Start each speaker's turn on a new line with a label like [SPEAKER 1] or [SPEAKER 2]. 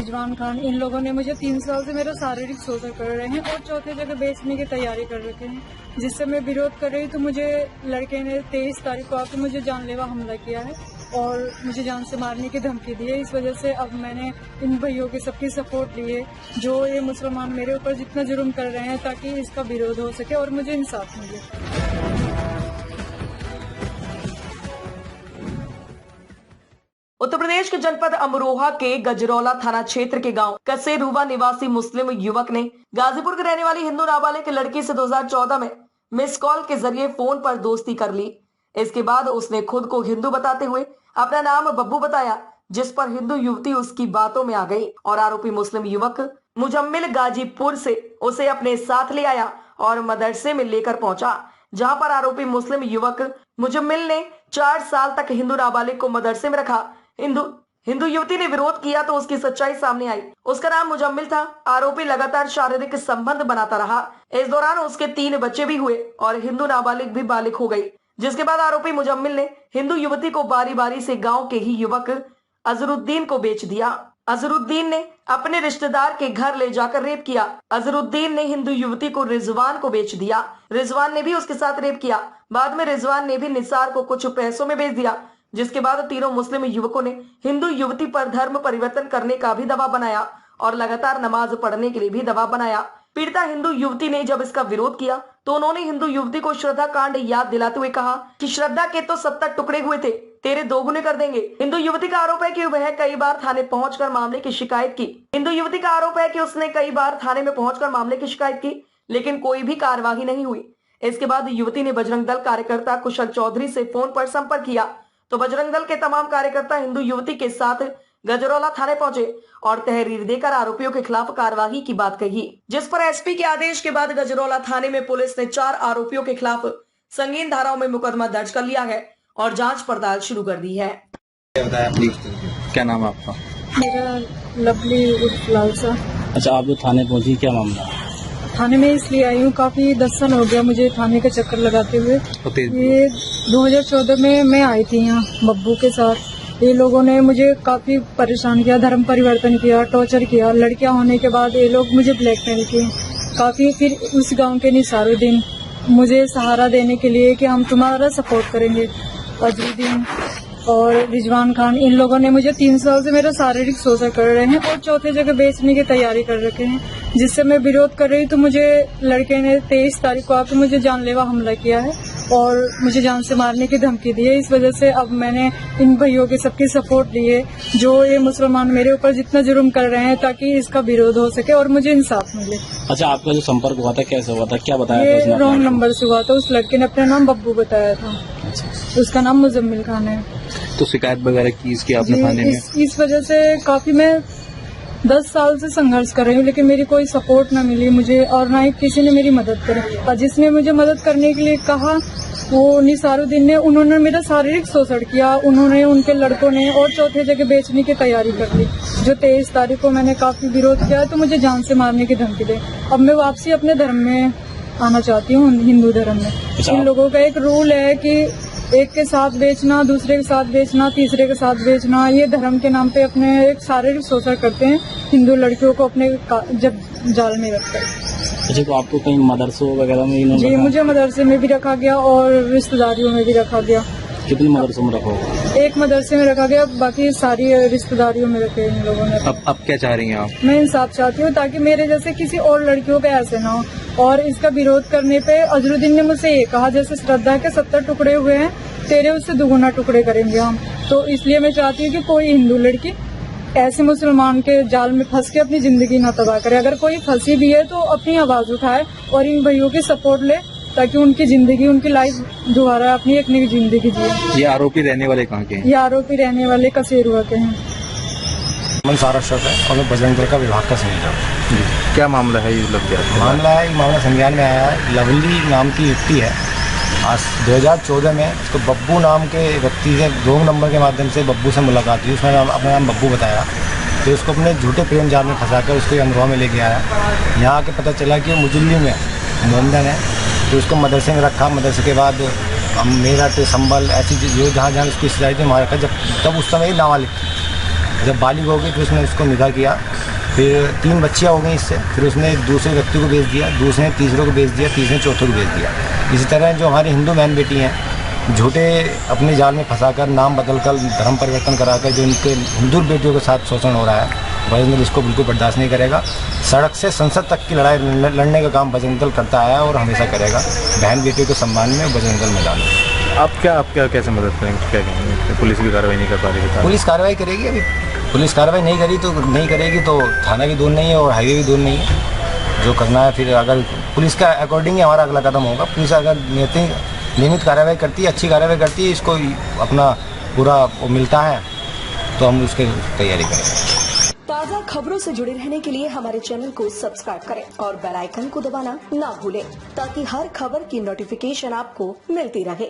[SPEAKER 1] रिजवान खान, इन लोगों ने मुझे 3 साल से मेरा शारीरिक शोषण कर रहे हैं और चौथे जगह बेचने की तैयारी कर रखे हैं, जिससे मैं विरोध कर रही। तो मुझे लड़के ने 23 तारीख को आकर मुझे जानलेवा हमला किया है और मुझे जान से मारने की धमकी दी है। इस वजह से अब मैंने इन भाइयों की सबकी सपोर्ट ली है, जो ये मुसलमान मेरे ऊपर जितना जुर्म कर रहे हैं, ताकि इसका विरोध हो सके और मुझे इंसाफ मिले।
[SPEAKER 2] उत्तर प्रदेश के जनपद अमरोहा के गजरौला थाना क्षेत्र के गांव कसेरुवा निवासी मुस्लिम युवक ने गाजीपुर के रहने वाली हिंदू नाबालिग की लड़की से 2014 में मिस कॉल के जरिए फोन पर दोस्ती कर ली। इसके बाद उसने खुद को हिंदू बताते हुए अपना नाम बब्बू बताया, जिस पर हिंदू युवती उसकी बातों में आ गई और आरोपी मुस्लिम युवक मुजम्मिल गाजीपुर से उसे अपने साथ ले आया और मदरसे में लेकर पहुंचा, जहां पर आरोपी मुस्लिम युवक मुजम्मिल ने 4 साल तक हिंदू नाबालिग को मदरसे में रखा। हिंदू युवती ने विरोध किया तो उसकी सच्चाई सामने आई। उसका नाम मुजम्मिल था। आरोपी लगातार शारीरिक संबंध बनाता रहा। इस दौरान उसके 3 बच्चे भी हुए और हिंदू नाबालिग भी बालिग हो गई, जिसके बाद आरोपी मुजम्मिल ने हिंदू युवती को बारी बारी से गांव के ही युवक अजरुद्दीन को बेच दिया। अजरुद्दीन ने अपने रिश्तेदार के घर ले जाकर रेप किया। अजरुद्दीन ने हिंदू युवती को रिजवान को बेच दिया। रिजवान ने भी उसके साथ रेप किया। बाद में रिजवान ने भी निसार को कुछ पैसों में बेच दिया, जिसके बाद तीनों मुस्लिम युवकों ने हिंदू युवती पर धर्म परिवर्तन करने का भी दबाव बनाया और लगातार नमाज पढ़ने के लिए भी दबाव बनाया। पीड़िता हिंदू युवती ने जब इसका विरोध किया तो उन्होंने हिंदू युवती को श्रद्धा कांड याद दिलाते हुए कहा कि श्रद्धा के तो 70 टुकड़े हुए थे, तेरे दोगुने कर देंगे। हिंदू युवती का आरोप है कि वह कई बार थाने पहुंचकर मामले की शिकायत की। हिंदू युवती का आरोप है कि उसने कई बार थाने में पहुंचकर मामले की शिकायत की, लेकिन कोई भी कार्यवाही नहीं हुई। इसके बाद युवती ने बजरंग दल कार्यकर्ता कुशल चौधरी से फोन पर संपर्क किया तो बजरंग दल के तमाम कार्यकर्ता हिंदू युवती के साथ गजरौला थाने पहुंचे और तहरीर देकर आरोपियों के खिलाफ कार्रवाई की बात कही, जिस पर एसपी के आदेश के बाद गजरौला थाने में पुलिस ने 4 आरोपियों के खिलाफ संगीन धाराओं में मुकदमा दर्ज कर लिया है और जांच पड़ताल शुरू कर दी है।
[SPEAKER 3] क्या नाम है आपका?
[SPEAKER 1] मेरा लवली उर्फ लालसा।
[SPEAKER 3] अच्छा, आप जो थाने पहुंची, क्या मामला?
[SPEAKER 1] थाने में इसलिए आई हूँ, काफी 10 साल हो गया मुझे थाने का चक्कर लगाते हुए। ये 2014 में मैं आई थी यहाँ बब्बू के साथ। ये लोगों ने मुझे काफी परेशान किया, धर्म परिवर्तन किया, टॉर्चर किया। लड़कियां होने के बाद ये लोग मुझे ब्लैकमेल किए काफी। फिर उस गांव के निसारुद्दीन मुझे सहारा देने के लिए कि हम तुम्हारा सपोर्ट करेंगे, अजरुद्दीन और रिजवान खान, इन लोगों ने मुझे 3 साल से मेरा शारीरिक शोषण कर रहे हैं और चौथे जगह बेचने की तैयारी कर रखे हैं, जिससे मैं विरोध कर रही। तो मुझे लड़के ने 23 तारीख को आकर मुझे जानलेवा हमला किया है और मुझे जान से मारने की धमकी दी है। इस वजह से अब मैंने इन भाइयों की सबकी सपोर्ट ली है, जो ये मुसलमान मेरे ऊपर जितना जुर्म कर रहे हैं, ताकि इसका विरोध हो सके और मुझे इंसाफ मिले।
[SPEAKER 3] अच्छा, आपका जो संपर्क हुआ था कैसे हुआ था, क्या बताया
[SPEAKER 1] ये
[SPEAKER 3] था?
[SPEAKER 1] रॉन्ग नंबर से हुआ था। उस लड़के ने अपना नाम बब्बू बताया था।
[SPEAKER 3] अच्छा।
[SPEAKER 1] उसका नाम मुजम्मिल खान है।
[SPEAKER 3] तो शिकायत वगैरह की इसकी आपने थाने में?
[SPEAKER 1] इस वजह से काफी मैं 10 साल से संघर्ष कर रही हूँ, लेकिन मेरी कोई सपोर्ट ना मिली मुझे और ना ही किसी ने मेरी मदद करी। और जिसने मुझे मदद करने के लिए कहा वो निसारुद्दीन ने, उन्होंने मेरा शारीरिक शोषण किया। उन्होंने, उनके लड़कों ने और चौथे जगह बेचने की तैयारी कर ली। जो 23 तारीख को मैंने काफी विरोध किया तो मुझे जान से मारने की धमकी दे। अब मैं वापसी अपने धर्म में आना चाहती हूँ, हिंदू धर्म में। इन लोगों का एक रूल है कि एक के साथ बेचना, दूसरे के साथ बेचना, तीसरे के साथ बेचना, ये धर्म के नाम पे अपने एक शारीरिक शोषण करते हैं हिंदू लड़कियों को अपने जब जाल में रखकर।
[SPEAKER 3] अच्छा, तो आपको कहीं मदरसों वगैरह में इन्होंने? जी,
[SPEAKER 1] मुझे मदरसे में भी रखा गया और रिश्तेदारियों में भी रखा गया।
[SPEAKER 3] कितने मदरसों में रखा होगा?
[SPEAKER 1] एक मदरसे में रखा गया, बाकी सारी रिश्तेदारियों में रखे इन लोगों ने।
[SPEAKER 3] अब क्या चाह रही हैं आप?
[SPEAKER 1] मैं इंसाफ चाहती हूँ, ताकि मेरे जैसे किसी और लड़कियों का ऐसे ना हो। और इसका विरोध करने पे अजरुद्दीन ने मुझसे ये कहा, जैसे श्रद्धा के 70 टुकड़े हुए हैं, तेरे उससे दुगुना टुकड़े करेंगे हम। तो इसलिए मैं चाहती हूँ कि कोई हिंदू लड़की ऐसे मुसलमान के जाल में फंस के अपनी जिंदगी ना तबाह करे। अगर कोई फंसी भी है तो अपनी आवाज उठाए और इन भाइयों की सपोर्ट ले, ताकि उनकी जिंदगी, उनकी लाइफ दोबारा अपनी एक नई जिंदगी जिए।
[SPEAKER 3] ये आरोपी रहने वाले कहाँ के हैं?
[SPEAKER 1] ये आरोपी रहने वाले कसेरुआ के हैं।
[SPEAKER 4] सारा शौक है और मैं बजरंग दल का विभाग का संयोजक हूँ।
[SPEAKER 3] क्या मामला है?
[SPEAKER 4] मामला संज्ञान में आया है। लवली नाम की युवती है। आज 2014 में उसको बब्बू नाम के व्यक्ति से 2 नंबर के माध्यम से बब्बू से मुलाकात हुई। उसने अपना नाम बब्बू बताया, तो उसको अपने झूठे प्रेम जाल में फंसाकर उसको अमरोहा में लेके आया। यहाँ आके पता चला कि मुजल्ली में मोमडन है, तो उसको मदरसे में रखा। मदरसे के बाद मेरठ, संभल, ऐसी जो जहाँ उसकी रिश्तेदारी थी वहाँ रखा। जब तब उस समय नाबालिग थी, जब बालिग हो गई फिर उसने उसको निकाह किया, फिर 3 बच्चियाँ हो गई इससे, फिर उसने दूसरे व्यक्ति को भेज दिया, दूसरे ने तीसरे को भेज दिया, तीसरे ने चौथे को भेज दिया। इसी तरह जो हमारी हिंदू बहन बेटी हैं, झूठे अपने जाल में फंसाकर नाम बदलकर धर्म परिवर्तन कराकर जो इनके हिंदू बेटियों के साथ शोषण हो रहा है, बजरंग दल इसको बिल्कुल बर्दाश्त नहीं करेगा। सड़क से संसद तक की लड़ाई लड़ने का काम बजरंग दल करता आया और हमेशा करेगा। बहन बेटियों के सम्मान में बजरंग दल मैदान में।
[SPEAKER 3] आप क्या कैसे मदद करेंगे, क्या कहेंगे? पुलिस भी कार्रवाई नहीं कर पा रही है?
[SPEAKER 4] पुलिस कार्रवाई करेगी। अभी पुलिस कार्रवाई नहीं करेगी तो थाना भी दूर नहीं है और हाईवे भी दूर नहीं है। जो करना है फिर अगर पुलिस का अकॉर्डिंग ही हमारा अगला कदम होगा। पुलिस अगर नियमित कार्रवाई करती है, अच्छी कार्रवाई करती है, इसको अपना पूरा मिलता है तो हम उसकी तैयारी करेंगे।
[SPEAKER 2] ताज़ा खबरों से जुड़े रहने के लिए हमारे चैनल को सब्सक्राइब करें और बेल आइकन को दबाना ना भूलें ताकि हर खबर की नोटिफिकेशन आपको मिलती रहे।